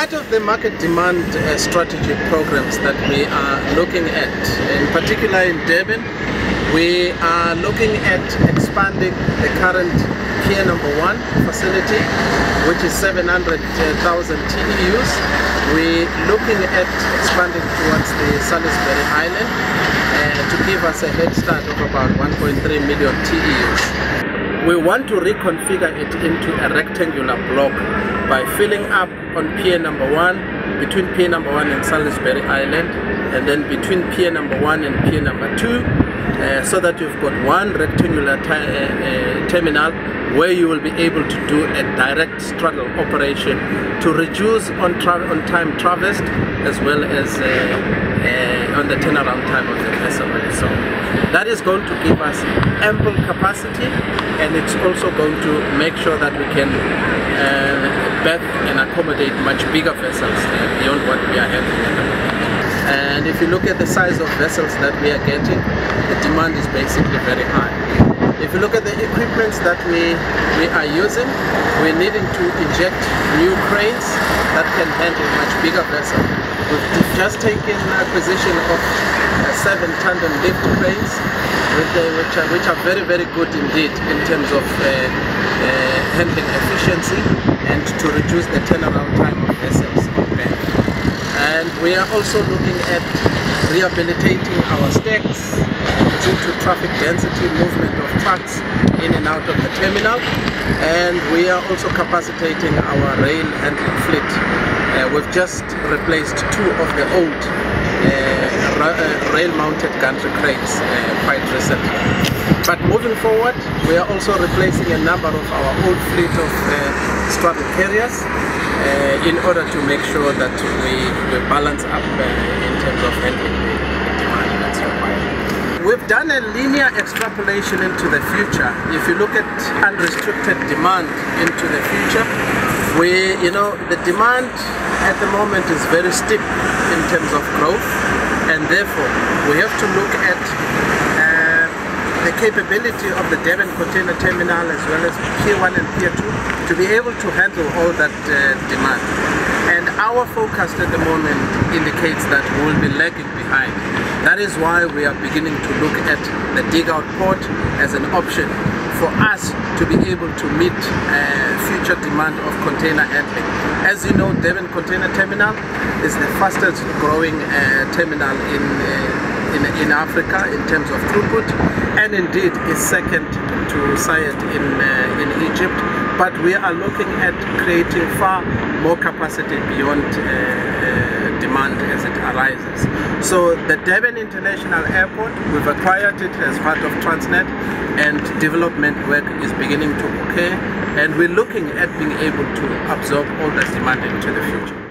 part of the market demand strategy programs that we are looking at, in particular in Durban, we are looking at expanding the current Pier number 1 facility, which is 700,000 TEUs. We're looking at expanding towards the Salisbury Island to give us a head start of about 1.3 million TEUs. We want to reconfigure it into a rectangular block by filling up on Pier number 1, between Pier number 1 and Salisbury Island, and then between Pier number 1 and Pier number 2, so that you've got one rectangular terminal where you will be able to do a direct straddle operation to reduce on-time traversed as well as on the turnaround time of the vessel. So that is going to give us ample capacity, and it's also going to make sure that we can berth and accommodate much bigger vessels beyond what we are having at the moment. And if you look at the size of vessels that we are getting, the demand is basically very high. If you look at the equipments that we are using, we're needing to inject new cranes that can handle much bigger vessels. We've just taken acquisition of 7 tandem lift cranes, which are very, very good indeed in terms of handling efficiency and to reduce the turnaround time of vessels on bank. And we are also looking at rehabilitating our stacks due to traffic density, movement of trucks in and out of the terminal, and we are also capacitating our rail handling fleet. We've just replaced 2 of the old rail-mounted gantry cranes quite recently. But moving forward, we are also replacing a number of our old fleet of straddle carriers in order to make sure that we balance up in terms of handling the demand that's required. We've done a linear extrapolation into the future. If you look at unrestricted demand into the future, the demand at the moment is very steep in terms of growth, and therefore we have to look at the capability of the Durban container terminal as well as Pier 1 and Pier 2 to be able to handle all that demand. And our forecast at the moment indicates that we will be lagging behind. That is why we are beginning to look at the dig-out port as an option for us to be able to meet future demand of container handling. As you know, Durban Container Terminal is the fastest growing terminal in Africa in terms of throughput, and indeed is second to Sayed in Egypt. But we are looking at creating far more capacity beyond demand as it arises. So the Durban International Airport, we've acquired it as part of Transnet, and development work is beginning to occur, and we're looking at being able to absorb all this demand into the future.